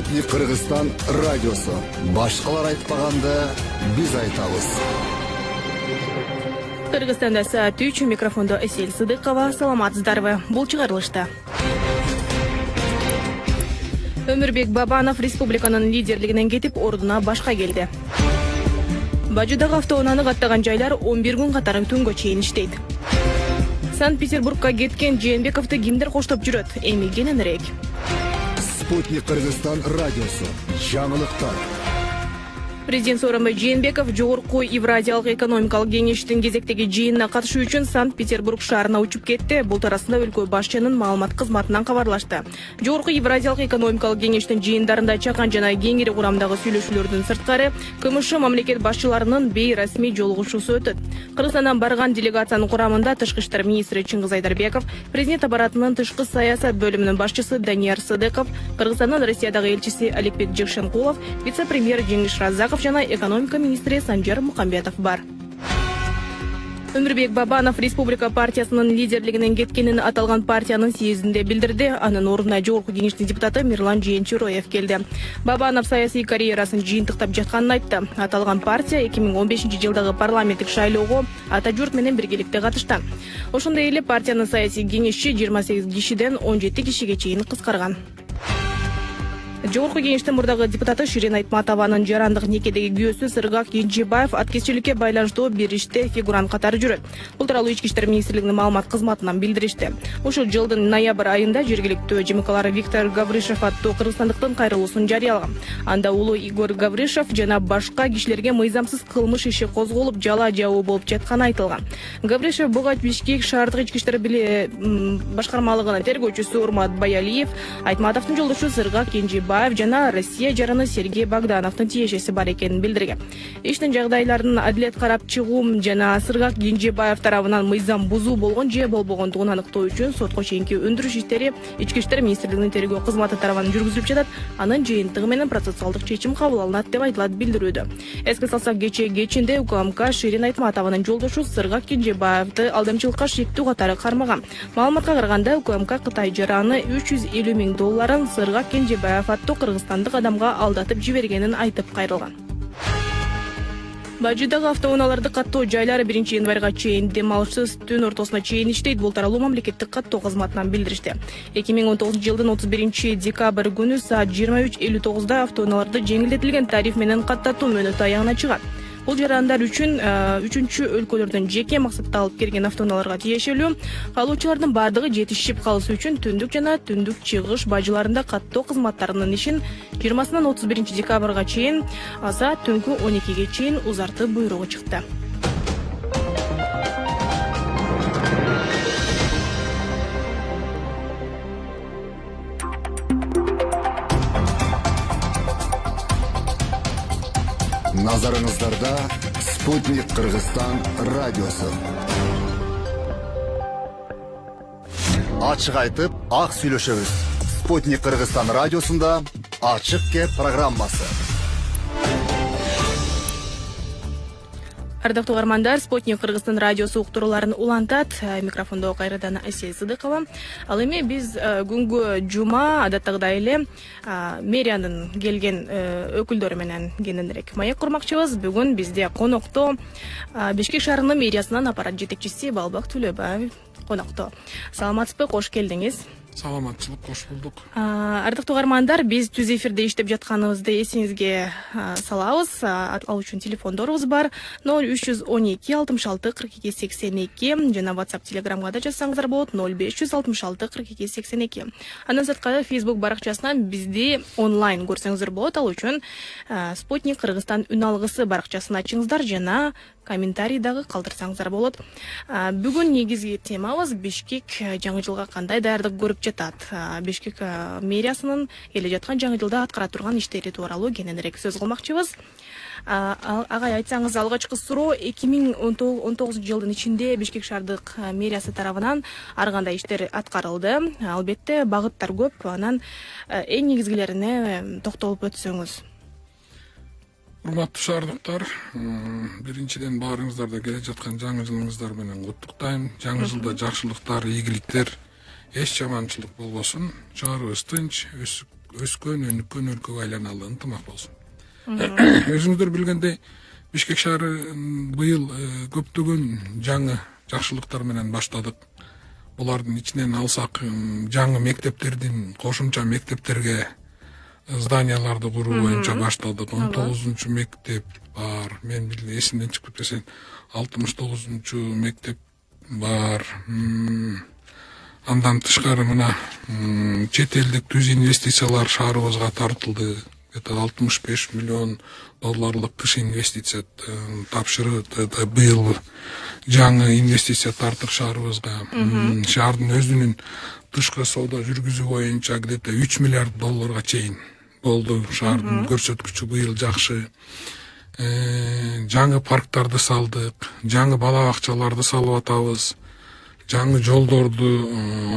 Спутник Кыргызстан радиосу. Башкалар айтпаганды биз айтабыз. Кыргызстанда саат 3, микрофондо Эсел Сыдыкова. Саламатсыздарбы? Бул чыгарылышта. Өмүрбек Бабанов республиканын лидерлигинен кетип, ордуна башка келди. Бажыдагы автоунааны каттаган жайлар 11 күн катары түнгө чейин иштейт. Санкт-Петербургка кеткен Жээнбековду кимдер коштоп жүрөт? Эми кененирээк. Спутник Кыргызстан радиосу. Жаңылыктар. Президент Сооронбай Жээнбеков жогорку Евразиялык экономикалык кеңештин кезектеги жыйынына катышуу үчүн Санкт-Петербург шаарына учуп кетти. Бул туурасында өлкө башчынын маалымат кызматынан кабарлашты. Жогорку Евразиялык экономикалык кеңештин жыйындарында чакан жана кеңири курамдагы сүйлөшүүлөрдүн сырткары КМШ мамлекет башчыларынын бейрасмий жолугушуусу өтөт. Кыргызстандан барган делегациянын курамында Тышкы иштер министри Чыңгыз Айдарбеков, президент аппаратынын тышкы саясат бөлүмүнүн башчысы Данияр Сыдыков, Кыргызстандын Россиядагы элчиси Аликбек Жекшенкулов, вице-премьер Жеңиш Разаков жана экономика министри Санжар Мукамбетов бар. Өмүрбек Бабанов республика партиясынын лидерлигинен кеткенин аталган партиянын съездинде билдирди. Анын ордуна жогорку кеңештин депутаты Мирлан Жээнчуроев келди. Бабанов саясий карьерасын жыйынтыктап жатканын айтты. Аталган партия 2015 жылдагы парламенттик шайлоого ата журт менен биргеликте катышты. Ошондой эле партиянын саясий кеңешчи 28 кишиден 17 кишиге чейин кыскарган. Жогорку кеңештин мурдагы депутаты Ширин Айтматованын жарандык некедеги күйөөсү Сыргак Кенжебаев аткезчиликке байланыштуу бир иште фигурант катары жүрөт. Бул тууралуу Ички иштер министрлигинин маалымат кызматынан билдиришти. Ушул жылдын ноябрь айында жергиликтүү ЖМКлар Виктор Гавришев аттуу кыргызстандыктын кайрылуусун жарыялаган. Анда улуу Игорь Гавришев жана башка кишилерге мыйзамсыз кылмыш иши козголуп, жала жабуу болуп жатканы айтылган. Гавришев буга Бишкек шаардык ички иштер башкармалыгынын тергөөчүсү Урмат Баялиев, Айтматовдун жолдошу Сыргак Кенжебаев жана Россия жараны Сергей Богдановдун тиешеси бар экенин билдирген. Иштин жагдайларын адилет карап чыгуу жана Сыргак Кенжебаев тарабынан мыйзам бузуу болгон же болбогондугун аныктоо үчүн сотко чейинки өндүрүш иштери Ички иштер министрлигинин тергөө кызматы тарабынан жүргүзүлүп жатат. Анын жыйынтыгы менен процессуалдык чечим кабыл алынат деп айтылат билдирүүдө. Эске салсак, кечинде УКМК Ширин Айтматованын жолдошу Сыргак Кенжебаевди алдамчылыкка шектүү катары кармаган. Маалыматка караганда УКМК Кытай жараны $350 миң Сыргак Кенжебаев аттуу кыргызстандык адамга алдатып жибергенин айтып кайрылган. Бажыдагы автоунааларды каттоо жайлары 1 январга чейин дем алышсыз түн ортосуна чейин иштейт. Бул тууралуу мамлекеттик каттоо кызматынан билдиришти. 2019 жылдын 31 декабрь күнү саат 23:59 автоунааларды жеңилдетилген тариф менен каттатуу мөөнөтү аягына чыгат. Бул жарандар үчүн үчүнчү өлкөлөрдөн жеке максатта алып келген автоунааларга тиешелүү. Калуучулардын бардыгы жетишип калышы үчүн түндүк жана түндүк чыгыш бажыларында каттоо кызматтарынын ишин 20-сынан 31 декабрга чейин саат түнкү 12ге чейин узартуу буйругу чыкты. Назарыңыздарда Спутник Кыргызстан радиосу. Ачык айтып, ак сүйлөшөбүз. Спутник Кыргызстан радиосунда Ачык кеп программасы. Ардактуу угармандар, Спутник Кыргызстан радиосу уктурууларын улантат. Микрофондо кайрадан Эсел Сыдыкова. Ал эми биз күнгө жума адаттагыдай эле мэриянын келген өкүлдөрү менен кененирээк маек курмакчыбыз. Бүгүн бизде конокто Бишкек шаарынын мэриясынын аппарат жетекчиси Балбак Төлөбаев конокто. Саламатсызбы, кош келдиңиз. Саламатчылык, кош болдук. Ардактуу угармандар, биз түз эфирде иштеп жатканыбызды эсиңизге салабыз. Ал үчүн телефондорубуз бар: 0312 66 42 82 жана WhatsApp, Telegramга да жазсаңыздар болот: 0566 42 82. Андан сырткары Facebook баракчасынан бизди онлайн көрсөңүздөр болот. Ал үчүн Спутник Кыргызстан үн алгысы баракчасын ачыңыздар жана комментарий дагы калтырсаңыздар болот. Бүгүн негизги темабыз Бишкек жаңы жылга кандай даярдык көрүп жатат. Бишкек мэриясынын келе жаткан жаңы жылда аткара турган иштери тууралуу кененирээк сөз кылмакчыбыз. Агай, айтсаңыз, алгачкы суроо 2019 жылдын ичинде Бишкек шаардык мэриясы тарабынан ар кандай иштер аткарылды. Албетте багыттар көп. Анан эң негизгилерине токтолуп өтсөңүз. Урматтуу шаардыктар, биринчиден баарыңыздарда келе жаткан жаңы жылыңыздар менен куттуктайм. Жаңы жылда жакшылыктар, ийгиликтер, эч жаманчылык болбосун. Шаарыбыз тынч, өскөн, өнүккөн өлкөгө айланалы, ынтымак болсун. Өзүңүздөр билгендей, Бишкек шаары быйыл көптөгөн жаңы жакшылыктар менен баштадык. Булардын ичинен алсак, жаңы мектептердин кошумча мектептерге зданияларды куруу боюнча баштадык. 19 мектеп бар. Мен эсимден чыгып кетпесин, 69 мектеп бар. Андан тышкары мына чет элдик түз инвестициялар шаарыбызга тартылды. Это 65 миллион долларлык тыш инвестиция тапшырды. Быйыл жаңы инвестиция тарттык шаарыбызга. Шаардын өзүнүн тышкы соода жүргүзүү боюнча где-то 3 миллиард долларга чейин болду. Шаардын көрсөткүчү быйыл жакшы. Жаңы парктарды салдык, жаңы бала бакчаларды салып атабыз. Жаңы жолдорду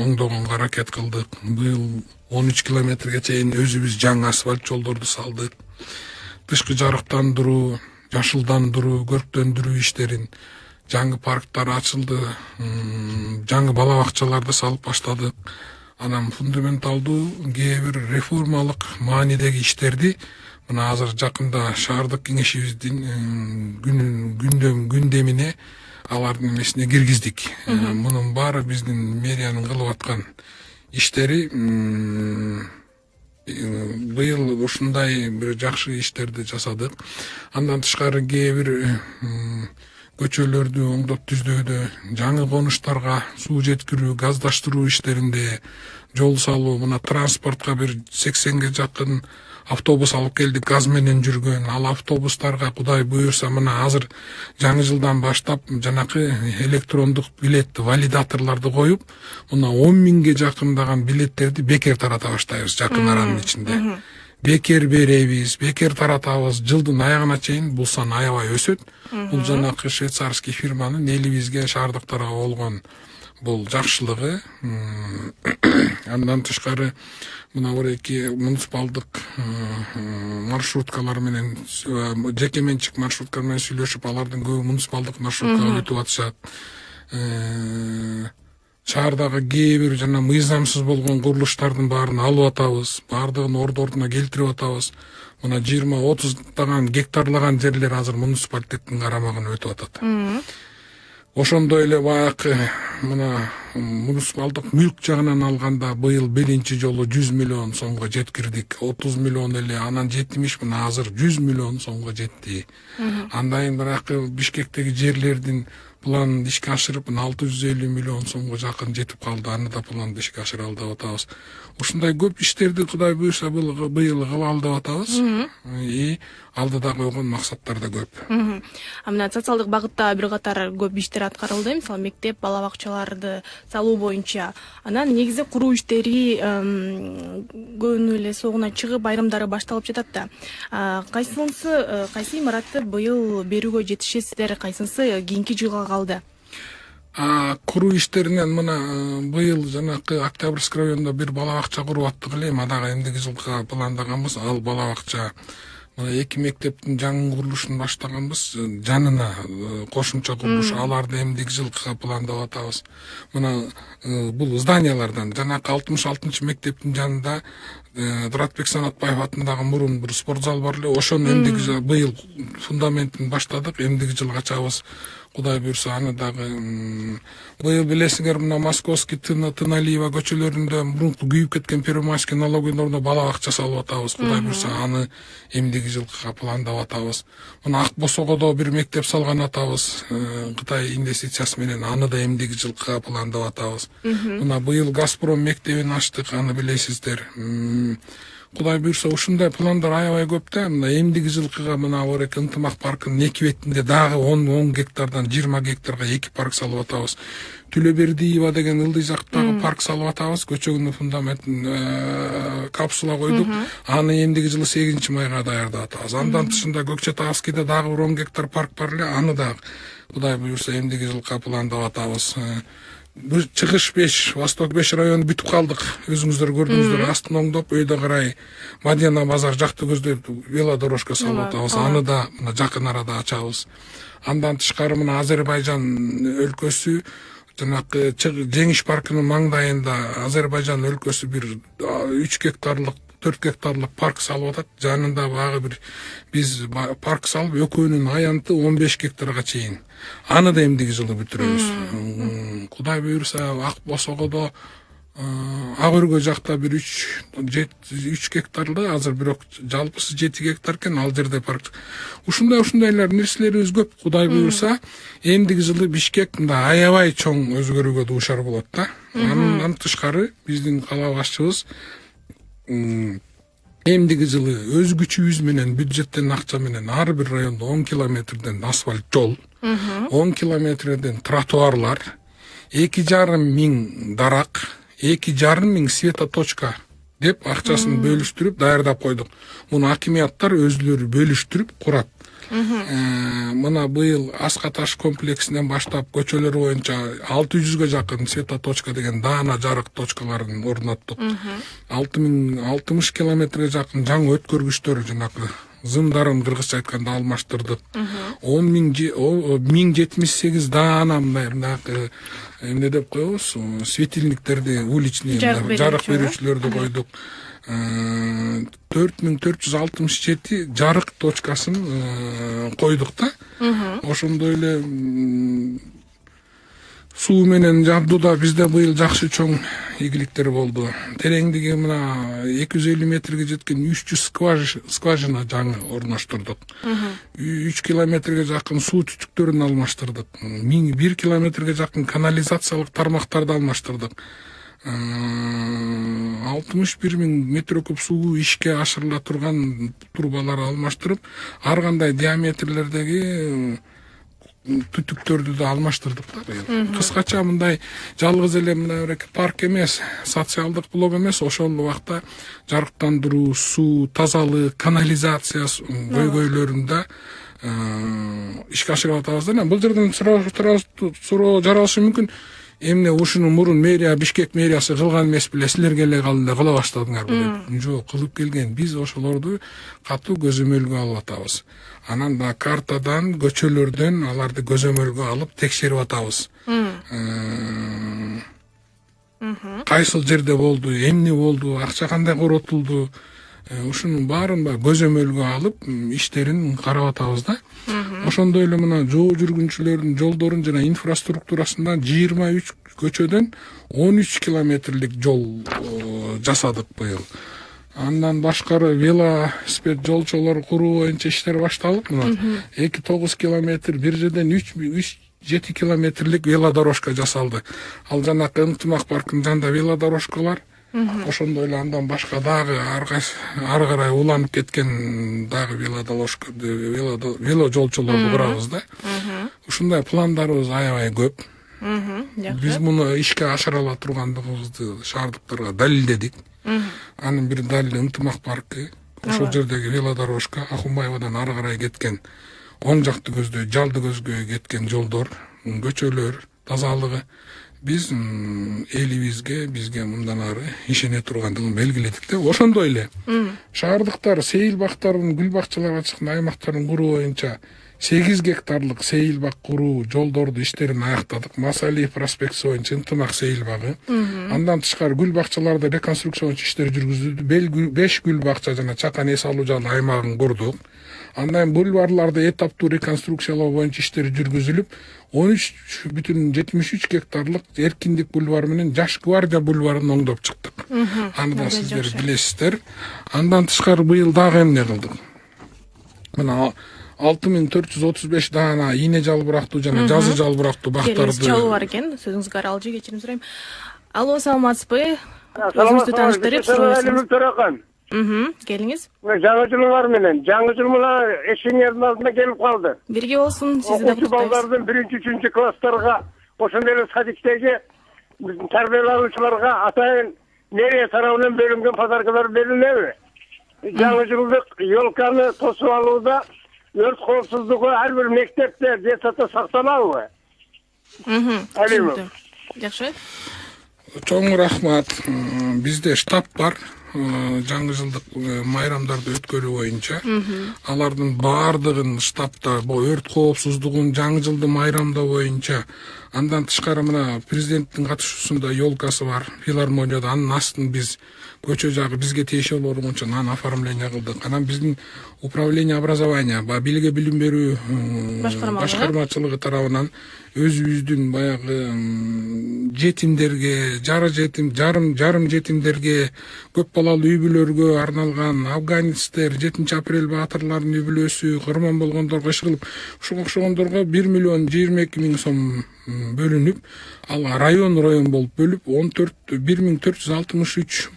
оңдогонго аракет кылдык. Быйыл 13 километрге чейин өзүбүз жаңы асфальт жолдорду салдык. Тышкы жарыктандыруу, жашылдандыруу, көрктөндүрүү иштерин, жаңы парктар ачылды, жаңы бала бакчаларды салып баштадык. Анан фундаменталдуу кээ бир реформалык маанидеги иштерди мына азыр жакында шаардык кеңешибиздин күндемине алардын эмесине киргиздик. Мунун баары биздин мэриянын кылып аткан иштери. Быйыл ушундай бир жакшы иштерди жасадык. Андан тышкары кээ бир көчөлөрдү оңдоп түздөөдө, жаңы конуштарга суу жеткирүү, газдаштыруу иштеринде, жол салуу, мына транспортко бир 80ге жакын автобус алып келдик, газ менен жүргөн. Ал автобустарга Кудай буйрса мына азыр жаңы жылдан баштап жанакы электрондук билет валидаторлорду коюп, мына 10 миңге жакындаган билеттерди бекер тарата баштайбыз жакын аранын ичинде. Бекер беребиз, бекер таратабыз. Жылдын аягына чейин бул сан аябай өсөт. Бул жанакы швейцарский фирманын элибизге, шаардыктарга болгон бул жакшылыгы. Андан тышкары мына эки муниципалдык маршруткалар менен, жеке менчик маршруткалар менен сүйлөшүп, алардын көбү муниципалдык маршруткага өтүп атышат. Шаардагы кээ бир жана мыйзамсыз болгон курулуштардын баарын алып атабыз, баардыгын ордуна келтирип атабыз. Мына 20-30 гектарлаган жерлер азыр муниципалитеттин карамагына өтүп атат. Ошондой эле баягы мына муниципалдык мүлк жагынан алганда быйыл биринчи жолу 100 миллион сомго жеткирдик. 30 миллион эле, анан 70, мына азыр 100 миллион сомго жетти. Андан баягы Бишкектеги жерлердин планын ишке ашырып, 650 миллион сомго жакын жетип калды. Аны да планды ишке ашыра алып атабыз. Ушундай көп иштерди Кудай буйрса быйыл кыла алып атабыз. И алдыда койгон максаттар да көп. Мына социалдык багытта бир катар көп иштер аткарылды, мисалы мектеп, бала бакчаларды салуу боюнча. Анан негизи куруу иштери көбүнө эле соогуна чыгып, айрымдары башталып жатат да. Кайсы имаратты быйыл берүүгө жетишесиздер, кайсынысы кийинки жылга калды? Куруу иштеринен мына быйыл жанакы Октябрьский районунда бир бала бакча куруп аттык эле, дагы эмдиги жылга пландаганбыз. Ал бала бакча мына 2 мектептин жаңы курулушун баштаганбыз. Жанына кошумча курулуш, аларды эмдиги жылга пландап атабыз. Мына бул зданиялардан жанакы 66 мектептин жанында Дуратбек Санатбаев атындагы мурун бир спортзал бар эле. Ошонун эмдиги быйыл фундаментин баштадык, эмдиги жылга чабыз. Кудай буйрса аны дагы быйыл билесиңер, мына Московский, Тыналиева көчөлөрүндө мурунку күйүп кеткен Первомайский налогойдун ордуна бала бакча салып атабыз. Кудай буйрса аны эмдиги жылга пландап атабыз. Мына Ак Босогодо бир мектеп салган атабыз. Кытай инвестициясы менен аны да эмдиги жылга пландап атабыз. Мына быйыл Газпром мектебин ачтык, аны билесиздер. Кудай буйрса ушундай пландар аябай көп да. Мына эмдиги жылкыга мына Орек ынтымак паркынын эки бетинде дагы 10 гектардан 20 гектарга 2 парк салып атабыз. Түлөбердиева деген ылдый жактагы парк салып атабыз. Көчөгүнүн фундаментин капсула койдук. Аны эмдиги жылы 8 майга даярдап атабыз. Андан тышында Көкчетавскийде дагы 10 гектар парк бар эле. Аны да Кудай буйрса эмдиги жылга пландап атабыз. Чыгыш 5, Восток 5 району бүтүп калдык. Өзүңүздөр көрдүңүздөр, астын оңдоп, өйдө карай Мадина базар жакты көздөп велодорожка салып атабыз. Аны да жакын арада ачабыз. Андан тышкары мына Азербайжан өлкөсү жанакы Жеңиш паркынын маңдайында Азербайжан өлкөсү бир 3 гектарлык 4 гектарлык парк салып атат. Жанында багы бир биз парк салып экөөнүн аянты 15 гектарга чейин. Аны да эмдиги жылы бүтүрөбүз. Кудай буйруса Ак Босогодо Ак Өргө жакта бир 3 гектарлы, азыр бирок жалпысы 7 гектар экен, ал жерде парк. Ушундайлар нерселерибиз көп. Кудай буйруса, эмдиги жылы Бишкек мында аябай чоң өзгөрүүгө дуушар болот да. Андан тышкары биздин кала башчыбыз эмдиги жылы өз күчүбүз менен, бюджеттен акча менен ар бир райондо 10 километрден асфальт жол, 10 километрден тротуарлар, 2,5 миң дарак, 2,5 миң светоточка деп акчасын бөлүштүрүп даярдап койдук. Муну акимияттар өзүлөрү бөлүштүрүп курат. Мына быйыл Аскаташ комплексинен баштап көчөлөр боюнча 600га жакын светоточка деген даана жарык точкаларын орноттук. 60 километрге жакын жаңы өткөргүчтөр, жанакы зымдарын кыргызча айтканда алмаштырдык. 1078 даана мындай эмне деп коебуз, светильниктерди, уличный жарык берүүчүлөрдү койдук. 4467 жарык точкасын койдук да. Ошондой эле суу менен жабдууда бизде быйыл жакшы чоң ийгиликтер болду. Тереңдиги мына 250 метрге жеткен 300 скважина жаңы орноштурдук. 3 километрге жакын суу түтүктөрүн алмаштырдык. 1 километрге жакын канализациялык тармактарды алмаштырдык. 61 миң метр куб суу ишке ашырыла турган трубалар алмаштырып, ар кандай диаметрлердеги түтүктөрдү да алмаштырдык да быйыл. Кыскача мындай жалгыз эле мына парк эмес, социалдык блок эмес, ошол убакта жарыктандыруу, суу, тазалык, канализация көйгөйлөрүндө ишке ашырып атабыз да. Бул жерден суроо жаралышы мүмкүн. Эмне ушуну мурун мэрия, Бишкек мэриясы кылган эмес беле, силерге эле калды, кыла баштадыңар деп. Жок, кылып келген. Биз ошолорду катуу көзөмөлгө алып атабыз. Анан да картадан, көчөлөрдөн аларды көзөмөлгө алып текшерип атабыз. Кайсыл жерде болду, эмне болду, акча кандай коротулду, ушунун баарын көзөмөлгө алып иштерин карап атабыз да. Ошондой эле мына жол жүргүнчүлөрдүн жолдорун жана инфраструктурасында 23 көчөдөн 13 километрлик жол жасадык быйыл. Андан башкары велосипед жолчолор куруу боюнча иштер башталып, мына 2,9 километр, бир жерден 3,7 километрлик велодорожка жасалды. Ал жанакы Ынтымак паркынын жанында велодорожкалар. Ошондой эле андан башка дагы ар карай уланып кеткен дагы вело жолчолорду курабыз да. Ушундай пландарыбыз аябай көп. Биз муну ишке ашыра ала тургандыгыбызды шаардыктарга далилдедик. Анын бир далили Ынтымак паркы. Ошол жердеги велодорожка, Акунбаевадан ары карай кеткен, оң жакты көздөй, жалды көзгө кеткен жолдор, көчөлөр, тазалыгы. Биз элибизге, бизге мындан ары ишене тургандыгын белгиледик да. Ошондой эле шаардыктар сейил бактарын, гүл бакчаларга чыккан аймактарын куруу боюнча 8 гектарлык сейил бак куруу жолдорду иштерин аяктадык. Масалиев проспектиси боюнча Ынтымак сейил багы. Андан тышкары гүл бакчаларды реконструкция боюнча иштер жүргүзүлдү. 5 гүл бакча жана чакан эс алуу жолу аймагын курдук. Андан бульварларды этаптуу реконструкциялоо боюнча иштер жүргүзүлүп, 13,73 гектарлык Эркиндик бульвары менен Жаш гвардия бульварын оңдоп чыктык. Аны да сиздер билесиздер. Андан тышкары быйыл дагы эмне кылдык? Мына 6435 даана ийне жалбырактуу жана жазы жалбырактуу бактарды чалуу бар экен. Сөзүңүзгө аралжы кечирим сурайм. Алло, саламатсызбы? Өзүңүздү тааныштырып сурайсыз. Келиңиз. Жаңы жылыңар менен. Жаңы жыл мына эшиңердин алдына келип калды. Бирге болсун, сизди да куттуктайбыз. Балдардын 1-3 класстарга, ошондой эле садиктеги тарбиялап алуучуларга атайын мэрия тарабынан бөлүнгөн подаркалар берилеби? Жаңы жылдык ёлканы тосуп алууда өрт коопсуздугу ар бир мектепте, детсадта сакталабы? Алимов. Жакшы. Чоң рахмат. Бизде штаб бар. жаңы жылдык майрамдарды өткөрүү боюнча алардын баардыгын штабта өрт коопсуздугун жаңы жылды майрамдоо боюнча, андан тышкары мына президенттин катышуусунда ёлкасы бар филармонияда, анын астын биз көчө жагы бизге тиешелүү болгон үчүн аны оформление кылдык. Анан биздин управление образования, бизге билим берүү башкармачылыгы тарабынан өзүбүздүн баягы жетимдерге, жарым жетимдерге, көп балалуу үй бүлөлөргө арналган афганецтер, 7-апрель баатырлардын үй бүлөсү, кырман болгондорго иш кылып, ушуга окшогондорго 1,22 миллион сом бөлүнүп, ал район болуп бөлүп 1463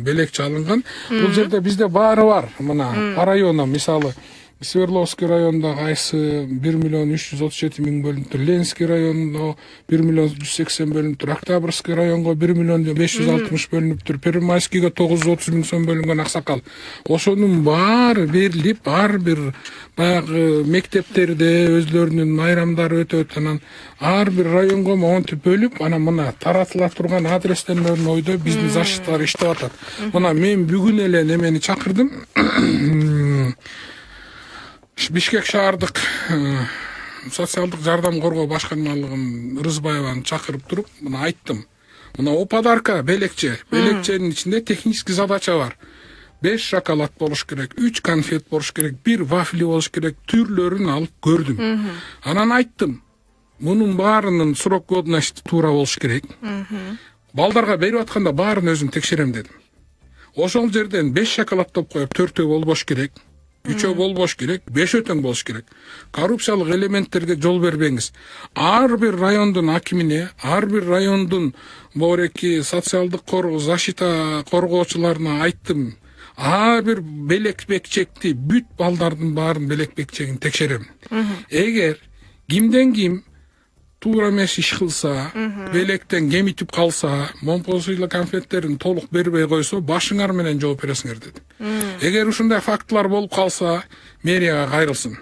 белекчи алынган. Бул жерде бизде баары бар. Мына по районам, мисалы Свердловский районда кайсы 1,337,000 бөлүнүптүр, Ленинский районда 1,180,000 бөлүнүптүр, Октябрьский районго 1,560,000 бөлүнүптүр, Первомайскийге 930,000 сом бөлүнгөн. Аксакал, ошонун баары берилип, ар бир баягы мектептерде өзлөрүнүн майрамдары өтөт. Анан ар бир районго монтип бөлүп, анан мына таратыла турган адрестенердин ойдо биздин защитталар иштеп атат. Мына мен бүгүн эле немени чакырдым. Бишкек шаардык социалдык жардам коргоо башкармалыгын Рызбаеваны чакырып туруп, мына айттым. Мына о подарка белекченин ичинде технический задача бар. 5 шоколад болуш керек, 3 конфет болуш керек, 1 вафли болуш керек, түрлөрүн алып көрдүм. Анан айттым, мунун баарынын срок годности туура болуш керек. Балдарга берип атканда баарын өзүм текшерем дедим. Ошол жерден 5 шоколадтоп коюп 4 болбош керек. 3 болбош керек, 5 тең болуш керек. Коррупциялык элементтерге жол бербеңиз. Ар бир райондун акимине, ар бир райондун бореки социалдык защита коргоочуларына айттым. Ар бир белек-бекчекти, бүт балдардын баарын белек-бекчегин текшерем. Эгер кимден ким туура эмес иш кылса, белектен кемитип калса, момпосуйлы конфеттерин толук бербей койсо, башыңар менен жооп бересиңер дедим. Эгер ушундай фактылар болуп калса, мэрияга кайрылсын.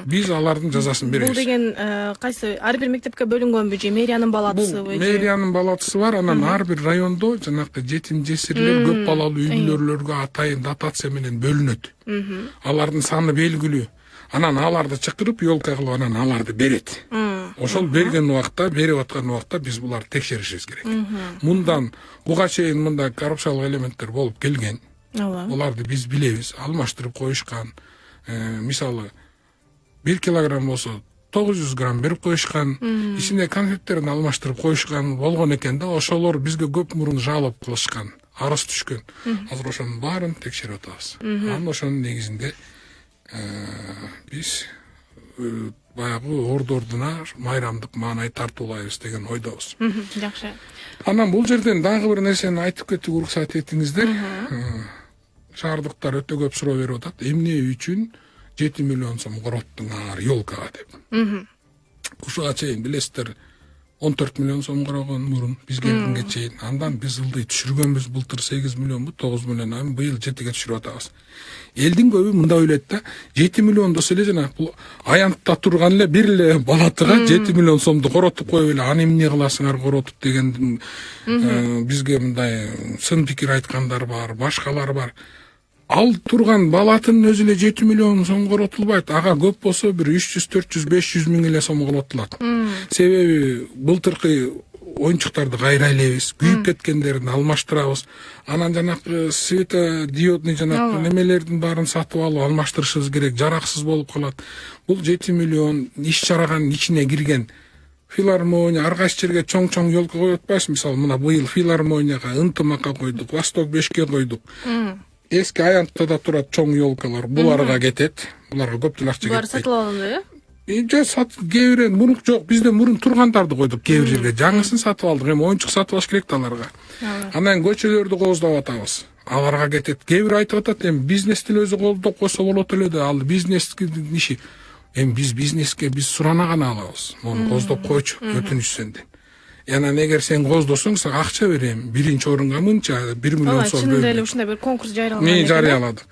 Биз алардын жазасын беребиз. Бул деген кайсы ар бир мектепке бөлүнгөнбү же мэриянын балатысыбы? Мэриянын балатысы бар, анан ар бир райондо жанакы жетим жесирлер, көп балалуу үй бүлөлөргө атайын дотация менен бөлүнөт. Алардын саны белгилүү. Анан аларды чакырып, ёлка кылып, анан аларды берет. Ошол берген убакта, берип аткан убакта биз буларды текшеришибиз керек. Мындан буга чейин мындай коррупциялык элементтер болуп келген. Буларды биз билебиз, алмаштырып коюшкан. Мисалы 1 килограмм болсо 900 грамм берип коюшкан, ичинде конфеттерин алмаштырып коюшкан болгон экен да, ошолор бизге көп мурун жалоб кылышкан, арыз түшкөн. Азыр ошонун баарын текшерип атабыз. Анан ошонун негизинде биз баягы ордордуна майрамдык маанай тартуулайбыз деген ойдобуз. Жакшы. Анан бул жерден дагы бир нерсени айтып кетүүгө уруксат этиңиздер. Шаардыктар өтө көп суроо берип атат. Эмне үчүн 7 миллион сом короттуңар ёлкага деп. Ушуга чейин билесиздер, 14 миллион сом корогон мурун биз келгенге чейин. Андан биз ылдый түшүргөнбүз, былтыр 8 миллионбу, 9 миллион, быйыл 7ге түшүрүп атабыз. Элдин көбү мындай ойлойт да, 7 миллион десе эле жана бул аянтта турган эле бир эле балатыга 7 миллион сомду коротуп коюп эле, аны эмне кыласыңар коротуп деген бизге мындай сын пикир айткандар бар, башкалар бар. Ал турган балатын өзү эле 7 миллион сом коротулбайт. Ага көп болсо бир 300, 400, 500 миң эле сом коротулат. Себеби былтыркы оюнчуктарды кайрайлайбыз, күйүп кеткендерин алмаштырабыз. Анан жанакы светодиодный жанакы немелердин баарын сатып алып алмаштырышыбыз керек, жараксыз болуп калат. Бул 7 миллион иш чараганын ичине кирген. Филармония, ар кайсы жерге чоң-чоң ёлка коюп атпайсыз. Мисалы, мына быйыл филармонияга, Ынтымакка койдук, Восток 5ке койдук. Эски аянтта да турат чоң ёлкалар, буларга кетет. Буларга көп деле акча кетпейт. Булар сатып алынды, кээ бирен мурун жок, бизде мурун тургандарды койдук кээ бир жерге. Жаңысын сатып алдык, эми оюнчук сатып алыш керек да аларга. Анан көчөлөрдү кооздоп атабыз. Аларга кетет. Кээ бир айтып атат, эми бизнестин өзү кооздоп койсо болот эле да, ал бизнестин иши. Эми биз бизнеске сурана гана алабыз. Муну кооздоп койчу, өтүнүч сенден. Анан эгер сен кооздосоң, сага акча берем. Биринчи орунга мынча 1 миллион сом. Чынында эле ушундай бир конкурс жарыялаган. Мен жарыяладым.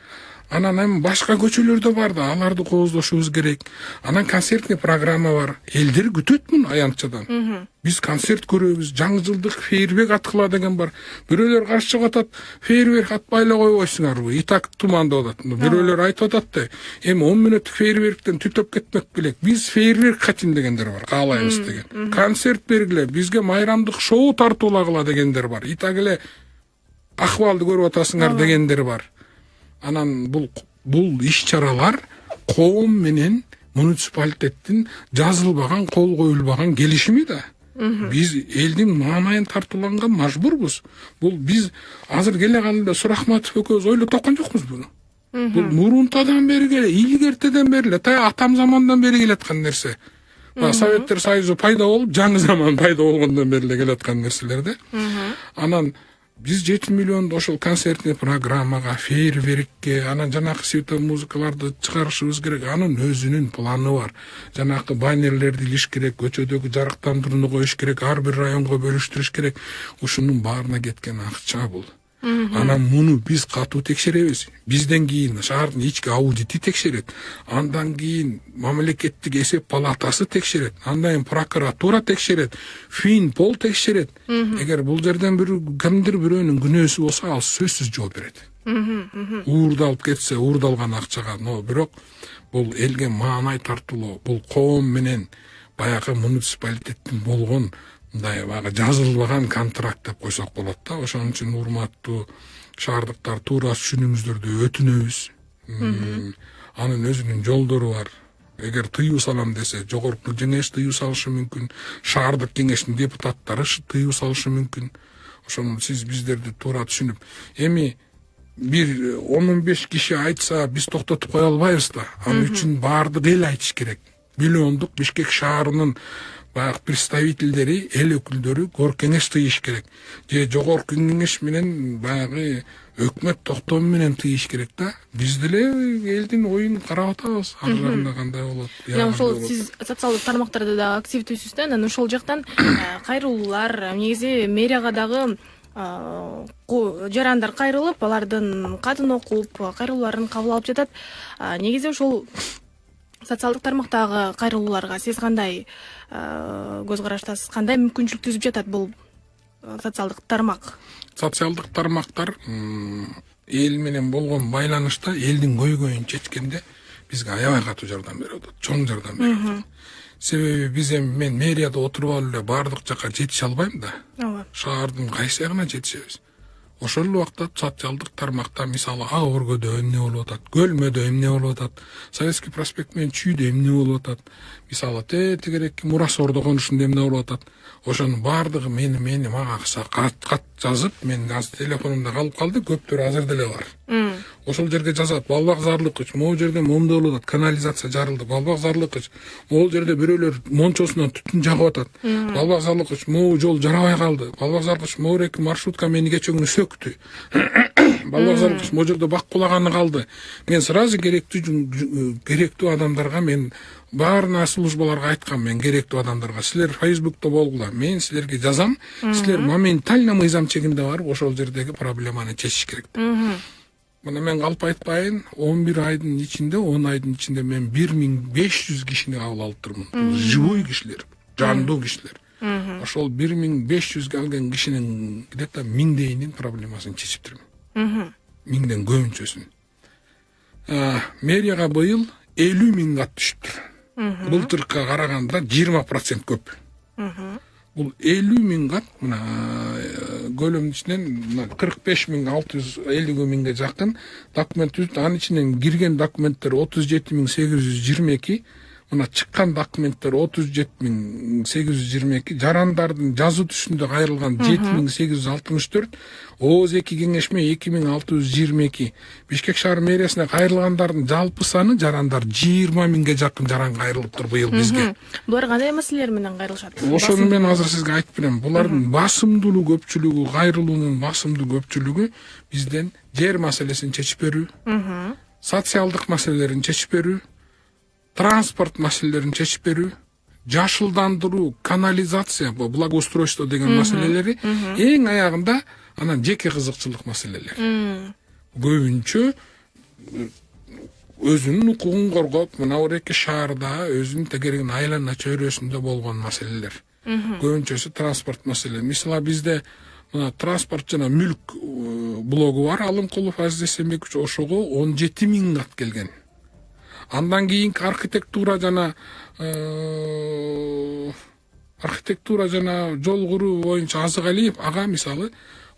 Анан эми башка көчөлөр да бар да, аларды кооздошубуз керек. Анан концертный программа бар. Элдер күтөт муну аянтчадан. Биз концерт көрөбүз, жаңы жылдык фейерверк аткыла деген бар. Бирөөлөр каршы чыгып атат, фейерверк атпайлы койбойсуңарбы, и так тумандап атат. Бирөөлөр айтып атат да, эми 10 мүнөттүк фейерверктен түтөп кетмек белек. Биз фейерверк хотим дегендер бар, каалайбыз деген. Концерт бергиле, бизге майрамдык шоу тартуулагыла дегендер бар. И так эле акыбалды көрүп атасыңар дегендер бар. Анан бул иш-чаралар коом менен муниципалитеттин жазылбаган, кол коюлбаган келишими да. Биз элдин маанайын тартууланганга мажбурбуз. Бул биз азыр келе калганда Сурахматов экөөбүз ойлоп тапкан жокпуз буну. Бул мурунтадан бери келе, илгертеден бери эле, атам замандан бери келаткан нерсе. Советтер Союзу пайда болуп, жаңы заман пайда болгондон бери эле келаткан нерселер да. Анан биз 7 миллионду ошол концертный программага, фейерверкке, анан жанакы световой музыкаларды чыгарышыбыз керек. Анын өзүнүн планы бар. Жанакы баннерлерди илиш керек, көчөдөгү жарыктандырууну коюш керек, ар бир районго бөлүштүрүш керек. Ушунун баарына кеткен акча бул. Анан муну биз катуу текшеребиз. Бизден кийин шаардын ички аудити текшерет. Андан кийин мамлекеттик эсеп палатасы текшерет. Андан кийин прокуратура текшерет. Финпол текшерет. Эгер бул жерден кимдир бирөөнүн күнөөсү болсо, ал сөзсүз жооп берет. Уурдалып кетсе, уурдалган акчага, но бирок бул элге маанай тартуулоо, бул коом менен баягы муниципалитеттин болгон мындай баягы жазылбаган контракт деп койсок болот да. Ошон үчүн урматтуу шаардыктар, туура түшүнүңүздөрдү өтүнөбүз. Анын өзүнүн жолдору бар. Эгер тыюу салам десе, жогорку кеңеш тыюу салышы мүмкүн, шаардык кеңештин депутаттары тыюу салышы мүмкүн. Ошону сиз биздерди туура түшүнүп, эми бир 10-15 киши айтса, биз токтотуп кое албайбыз да. Анын үчүн баардык эл айтыш керек. Миллиондук Бишкек шаарынын баягы представительдери, эл өкүлдөрү кеңеш тыйыш керек. Же жогорку кеңеш менен баягы өкмөт токтому менен тыйыш керек да. Биз деле элдин оюн карап атабыз. Ар жагында кандай болот? Ошол сиз социалдык тармактарда да активдүүсүз да. Анан ошол жактан кайрылуулар, негизи мэрияга дагы жарандар кайрылып, алардын катын окуп, кайрылууларын кабыл алып жатат. Негизи ошол социалдык тармактагы кайрылууларга сиз кандай көз караштасыз, кандай мүмкүнчүлүк түзүп жатат бул социалдык тармак? Социалдык тармактар эл менен болгон байланышта элдин көйгөйүн чечкенде бизге аябай катуу жардам берип атат, чоң жардам берип атат. Себеби биз эми мен мэрияда отуруп алып эле баардык жакка жетише албайм да. Ооба. Шаардын кайсы ягына жетишебиз? Ошол убакта социалдык тармакта мисалы Ак өргөдө эмне болуп атат, Көлмөдө эмне болуп атат, Советский проспект менен Чүйдө эмне болуп атат, мисалы тегерекки Мурасордо конушунда эмне болуп атат. Ошонун баардыгы мени мага кат жазып, мен азыр телефонумда калып калды, көптөр азыр деле бар. Ошол жерге жазат, балбак зарлыкыч, могу жерде момдо болуп атат, канализация жарылды, балбак зарлыкыч, могу жерде бирөөлөр мончосунан түтүн жагып атат, балбак зарлыкыч, могу жол жарабай калды, балбак зарлыкыч, могу эки маршрутка мени кечээ күнү сөктү, балбак зарлыкыч, могу жерде бак кулаганы калды. Мен сразу керектүү адамдарга мен баарына службаларга айткам, мен керектүү адамдарга, силер Facebook'та болгула, мен силерге жазам, силер моментально мыйзам чегинде барып ошол жердеги проблеманы чечиш керек. Мына мен калп айтпайын, 11 айдын ичинде, 10 айдын ичинде мен 1500 кишини кабыл алып турмун. Живой кишилер, жандуу кишилер. Ошол 1500 алган кишинин где-то 1000дейинин проблемасын чечип турмун. 1000ден көбүнчөсүн. Мэрияга быйыл 50 000 кат түшүптүр. Былтыркыга караганда 20% көп. Бул 50 000 кат мына көлөмдүн ичинен 45 650 000ге жакын документ түзүп, анын ичинен кирген документтер 37 822, мына чыккан документтер 37 822, жарандардын жазуу түшүндө кайрылган 7864, ооз 2 кеңешме 2622, Бишкек шаар мэриясына кайрылгандардын жалпы саны жарандар 20 000ге жакын жаран кайрылыптыр быйыл бизге. Булар кандай маселелер менен кайрылышат? Ошону мен азыр сизге айтып берем. Булардын басымдуулуу көпчүлүгү, кайрылуунун басымдуу көпчүлүгү бизден жер маселесин чечип берүү, социалдык маселелерин чечип берүү, транспорт маселелерин чечип берүү, жашылдандыруу, канализация, благоустройство деген маселелери, эң аягында анан жеке кызыкчылык маселелер. Көбүнчө өзүнүн укугун коргоп, мына эки шаарда өзүнүн тегерегин айлана чөйрөсүндө болгон маселелер. Көбүнчөсү транспорт маселе. Мисалы бизде мына транспорт жана мүлк блогу бар. Алымкулов Азиз Эсенбекович ошого 17 000 кат келген. Андан кийинки архитектура жана жол куруу боюнча Азыгалиев ага мисалы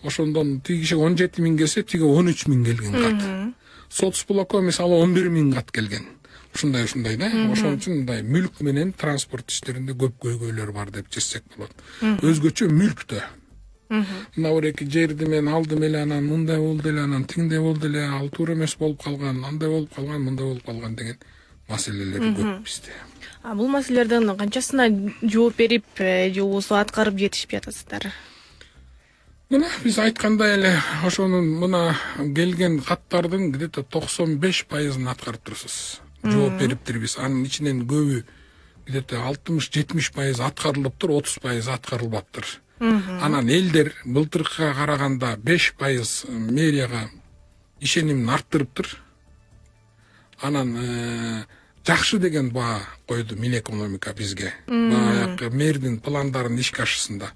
ошондон тиги киши 17 000 келсе, тиги 13 000 келген кат. Соцблокко мисалы 11 000 кат келген. Ушундай да. Ошон үчүн мындай мүлк менен транспорт иштеринде көп көйгөйлөр бар деп чечсек болот. Өзгөчө мүлктө. Мына эки жерди мен алдым эле, анан мындай болду эле, анан тиңдей болду эле, ал туура эмес болуп калган, андай болуп калган, мындай болуп калган деген маселелер көп бизде. Бул маселелердин канчасына жооп берип, же болбосо аткарып жетишип жатасыздар? Мына биз айткандай эле ошонун мына келген каттардын где-то 95% аткарып турсуз. Жооп бериптирбиз. Анын ичинен көбү где-то 60-70% аткарылыптыр, 30% аткарылбаптыр. Анан элдер былтыркыга караганда 5% мэрияга ишенимин арттырыптыр. Анан жакшы деген баа койду Минэкономика бизге. Баягы мэрдин пландарын ишке ашышында.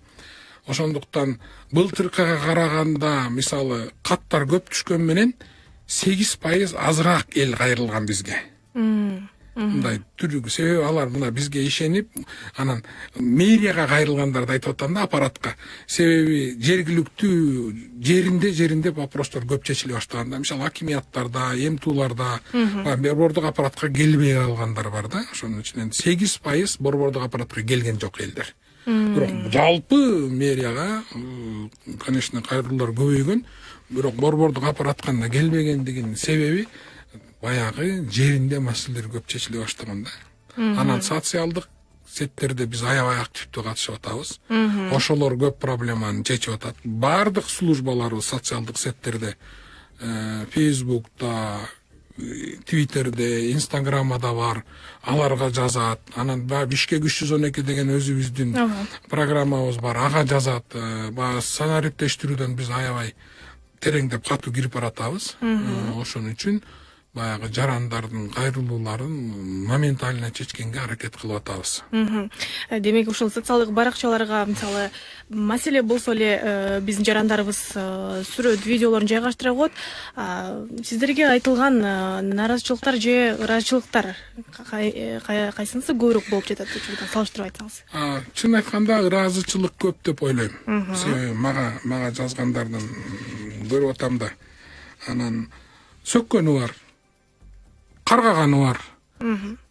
Ошондуктан былтыркыга караганда мисалы каттар көп түшкөн менен 8% азыраак эл кайрылган бизге. Мындай түрүгү себеби алар мына бизге ишенип, анан мэрияга кайрылгандарды айтып атам да, аппаратка. Себеби жергиликтүү жеринде вопростор көп чечиле баштаганда, мисалы акимияттарда, эмтууларда, борбордук аппаратка келбей калгандар бар да. Ошонун ичинен 8% борбордук аппаратка келген жок элдер. Бирок жалпы мэрияга, конечно, кайрылуулар көбөйгөн, бирок борбордук аппаратка келбегендигинин себеби баягы жеринде маселелер көп чечиле баштаган да. Анан социалдык сеттерде биз аябай активдүү катышып атабыз. Ошолор көп проблеманы чечип атат. Бардык службаларыбыз социалдык сеттерде, Фейсбукта, Твиттерде, Инстаграмда бар, аларга жазат. Анан Бишкек 312 деген өзүбүздүн программабыз бар, ага жазат. Санариптештирүүдөн биз аябай тереңдеп катуу кирип баратабыз. Ошон үчүн баягы жарандардын кайрылууларын моментально чечкенге аракет кылып атабыз. Демек ушул социалдык баракчаларга мисалы маселе болсо эле биздин жарандарыбыз сүрөт, видеолорун жайгаштыра коет. Сиздерге айтылган наразычылыктар же ыраазычылыктар кайсынысы көбүрөөк болуп жатат учурда салыштырып айтсаңыз? Чын айтканда ыраазычылык көп деп ойлойм. Себеби мага жазгандардын көрүп атам да. Анан сөккөнү бар, каргаганы бар.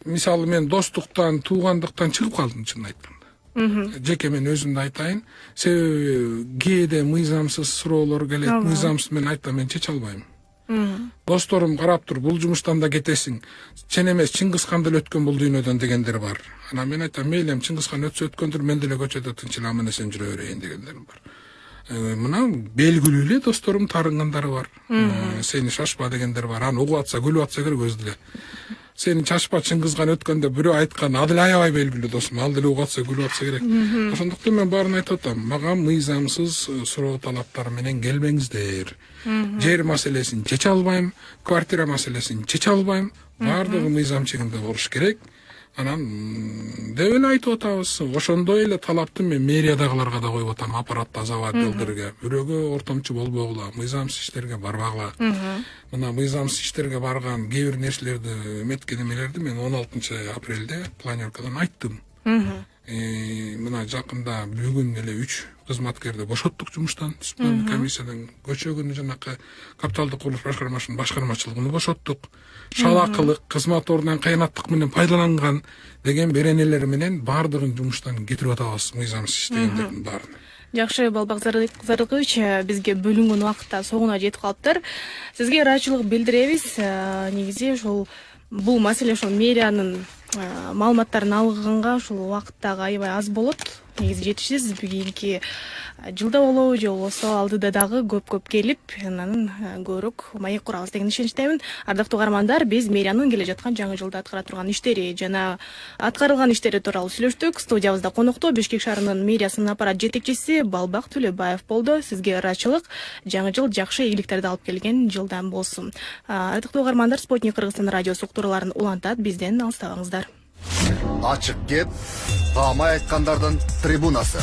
Мисалы мен достуктан, туугандыктан чыгып калдым, чын айтканда. Жеке мен өзүмдү айтайын. Себеби кээде мыйзамсыз суроолор келет, мыйзамсыз мен айтам, мен чече албайм. Досторум карап тур, бул жумуштан да кетесиң. Сен эмес, Чыңгызхан деле өткөн бул дүйнөдөн дегендер бар. Анан мен айтам, мейлем Чыңгызхан өтсө өткөндүр, мен деле көчөдө тынчыла аман эсен жүрө берейин дегендер бар. Мына белгилүү эле досторум тарынгандары бар. Сени шашпа дегендер бар. Аны угуп атса, күлүп атса керек өзү деле. Сени чачпа, Чыңгызхан өткөндө бирөө айткан, ал деле аябай белгилүү досум. Ал деле угуп атса, күлүп атса керек. Ошондуктан мен баарын айтып атам. Мага мыйзамсыз суроо талаптар менен келбеңиздер. Жер маселесин чече албайм, квартира маселесин чече албайм. Баардыгы мыйзам чегинде болуш керек. Анан деп эле айтып атабыз. Ошондой эле талапты мен мэриядагыларга да коюп атам, аппарат тазалап жолдорго. Бирөөгө ортомчу болбогула, мыйзамсыз иштерге барбагыла. Мына мыйзамсыз иштерге барган кээ бир нерселерди, эметкен эмелерди мен 16 апрелде планеркадан айттым. Мына жакында бүгүн эле 3 кызматкерди бошоттук жумуштан, дисциплиндик комиссиядан. Көчөгүнү жанакы капиталдык курулуш башкармасынын башкармачылыгын бошоттук. Шалакылык, кызмат ордунан кыянаттык менен пайдаланган деген беренелер менен баардыгын жумуштан кетирип атабыз, мыйзамсыз иштегендердин баарын. Жакшы, Балбак Зарылкович, бизге бөлүнгөн убакытта соңуна жетип калыптыр. Сизге ыраазычылык билдиребиз. Негизи ушул бул маселе ошол мэриянын маалыматтарын алганга ушул убакыттагы аябай аз болот. негизи жетишсиз. Кийинки жылда болобу же болбосо алдыда дагы көп келип, анан көбүрөөк маек курабыз деген ишеничтемин. Ардактуу угармандар, биз мэриянын келе жаткан жаңы жылда аткара турган иштери жана аткарылган иштери тууралуу сүйлөштүк. Студиябызда конокто Бишкек шаарынын мэриясынын аппарат жетекчиси Балбак Төлөбаев болду. Сизге ыраазычылык. Жаңы жыл жакшы ийгиликтерди алып келген жылдан болсун. Ардактуу угармандар, Спутник Кыргызстан радиосу уктурууларын улантат. Бизден алыстабаңыздар. Ачык кеп, таамай айткандардын трибунасы.